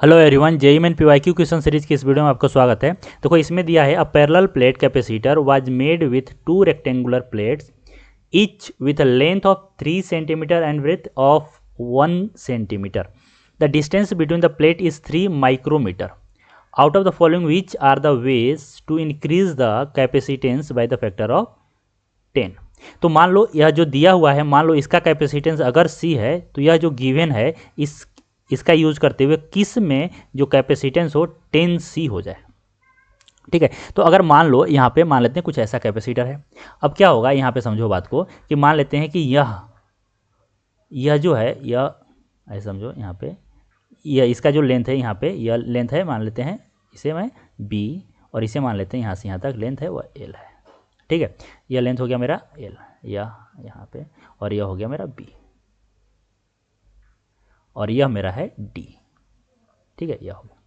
Hello everyone, JEE main PYQ question series की इस video में आपका स्वागत है। देखो इसमें दिया है a parallel plate capacitor was made with two rectangular plates each with a length of 3 centimetre and breadth of 1 centimetre. The distance between the plate is 3 micrometre. Out of the following which are the ways to increase the capacitance by the factor of 10। तो मान लो यह जो दिया हुआ है, मान लो इसका capacitance अगर C है तो यह जो गिवन है इसका यूज करते हुए किस में जो कैपेसिटेंस हो 10C हो जाए। ठीक है, तो अगर मान लो यहाँ पे मान लेते हैं कुछ ऐसा कैपेसिटर है। अब क्या होगा यहाँ पे समझो बात को कि मान लेते हैं कि यह जो है यह ऐसे समझो यहाँ पे यह इसका जो लेंथ है यहाँ पे यह लेंथ है, मान लेते हैं इसे मैं B और इसे मान लेते हैं यहाँ से यहाँ तक लेंथ है वह L है। ठीक है, यह लेंथ हो गया मेरा L, यह यहाँ पे, और यह हो गया मेरा B और यह मेरा है D। ठीक है, यह हो गया।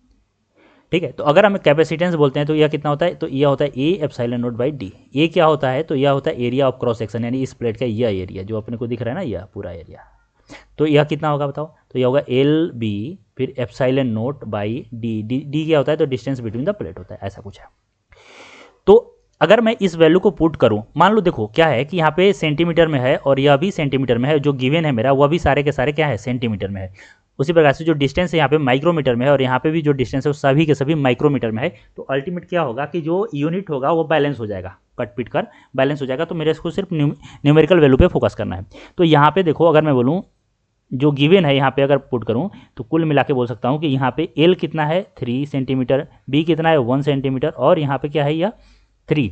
ठीक है, तो अगर हम कैपेसिटेंस बोलते हैं तो यह कितना होता है, तो यह होता है A epsilon not by D। ए क्या होता है, तो यह होता है एरिया ऑफ क्रॉस सेक्शन, यानी इस प्लेट का यह एरिया जो अपने को दिख रहा है ना, यह पूरा एरिया। तो यह कितना होगा बताओ, तो यह होगा LB फिर एप्सिलॉन नॉट बाई D क्या होता है, तो डिस्टेंस बिटवीन द प्लेट होता है, ऐसा कुछ है। तो अगर मैं इस वैल्यू को पुट करूं, मान लो देखो क्या है कि यहाँ पे सेंटीमीटर में है और यह भी सेंटीमीटर में है, जो गिवन है मेरा वह भी सारे के सारे क्या है सेंटीमीटर में है। उसी प्रकार से जो डिस्टेंस है यहाँ पे माइक्रोमीटर में है और यहाँ पे भी जो डिस्टेंस है वो सभी के सभी माइक्रोमीटर में है। तो अल्टीमेट क्या होगा कि जो यूनिट होगा वो बैलेंस हो जाएगा, कट पिट कर बैलेंस हो जाएगा। तो मेरे इसको सिर्फ न्यूमेरिकल वैल्यू पे फोकस करना है। तो यहाँ पे देखो अगर मैं बोलूँ जो गिवन है यहाँ पे अगर पुट करूँ तो कुल मिला के बोल सकता हूँ कि यहाँ पे L कितना है 3 सेंटीमीटर, B कितना है 1 सेंटीमीटर और यहाँ पे क्या है यह 3।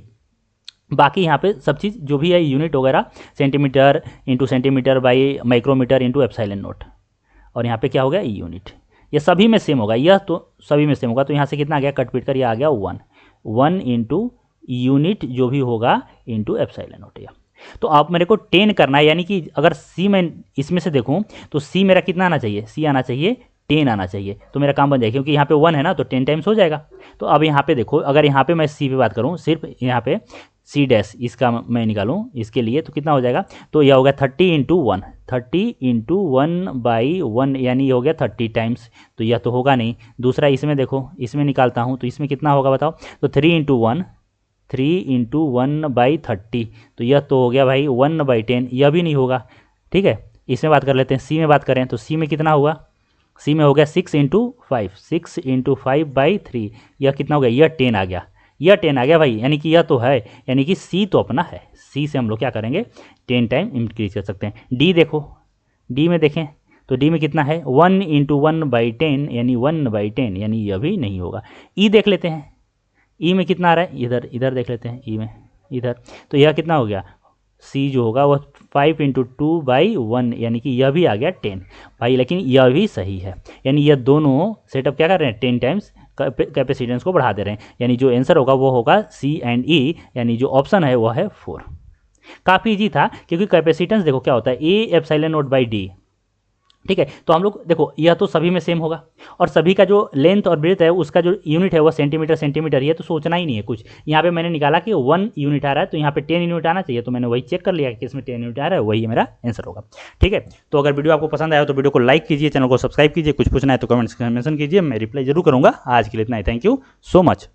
बाकी यहाँ पे सब चीज़ जो भी है यूनिट वगैरह centimetre into centimetre by micrometre into epsilon naught, और यहाँ पे क्या हो गया यूनिट। ये सभी में सेम होगा, यह तो सभी में सेम होगा। तो यहाँ से कितना आ गया कट पीट कर, यह आ गया 1 इंटू यूनिट जो भी होगा इंटू एप्सिलॉन नॉट। यह तो आप मेरे को 10 करना है, यानी कि अगर C मैं इसमें से देखूँ तो C मेरा कितना आना चाहिए, C आना चाहिए 10 आना चाहिए, तो मेरा काम बन जाएगा। क्योंकि यहाँ पे 1 है ना तो 10 टाइम्स हो जाएगा। तो अब यहाँ पे देखो अगर यहाँ पे मैं C पे बात करूँ, सिर्फ यहाँ पे C डैश इसका मैं निकालूँ इसके लिए, तो कितना हो जाएगा, तो यह हो गया 30 इंटू 1, 30 इंटू 1 बाई 1, यानी ये हो गया 30 टाइम्स। तो यह तो होगा नहीं। दूसरा इसमें देखो, इसमें निकालता हूँ तो इसमें कितना होगा बताओ, तो 3 इंटू 1 बाई 30, तो यह तो हो गया भाई 1/10, यह भी नहीं होगा। ठीक है, इसमें बात कर लेते हैं, C में बात करें तो C में कितना हुआ, C में हो गया 6 इंटू 5 बाई 3, यह कितना हो गया, यह 10 आ गया, यह 10 आ गया भाई, यानी कि यह तो है, यानी कि C तो अपना है। C से हम लोग क्या करेंगे 10 टाइम इंक्रीज कर सकते हैं। D देखो, D में देखें तो D में कितना है 1 इंटू 1/10, यानी 1/10, यानी यह भी नहीं होगा। E देख लेते हैं, E में कितना आ रहा है, इधर देख लेते हैं E में, इधर, तो यह कितना हो गया, C जो होगा वह 5 इंटू 2/1, यानी कि यह भी आ गया 10 भाई। लेकिन यह भी सही है, यानी यह दोनों सेटअप क्या कर रहे हैं 10 टाइम्स कैपेसिटेंस को बढ़ा दे रहे हैं। यानी जो आंसर होगा वो होगा C एंड E, यानी जो ऑप्शन है वो है 4। काफ़ी इजी था क्योंकि कैपेसिटेंस देखो क्या होता है A epsilon not by D। ठीक है, तो हम लोग देखो यह तो सभी में सेम होगा और सभी का जो लेंथ और ब्रेथ है उसका जो यूनिट है वह सेंटीमीटर ही है, तो सोचना ही नहीं है कुछ। यहाँ पे मैंने निकाला कि 1 यूनिट आ रहा है तो यहाँ पे 10 यूनिट आना चाहिए, तो मैंने वही चेक कर लिया कि इसमें 10 यूनिट आ रहा है, वही मेरा आंसर होगा। ठीक है, तो अगर वीडियो आपको पसंद आया तो वीडियो को लाइक कीजिए, चैनल को सब्सक्राइब कीजिए, कुछ पूछना है तो कमेंट्स में मेंशन कीजिए, मैं रिप्लाई जरूर करूँगा। आज के लिए इतना ही, थैंक यू सो मच।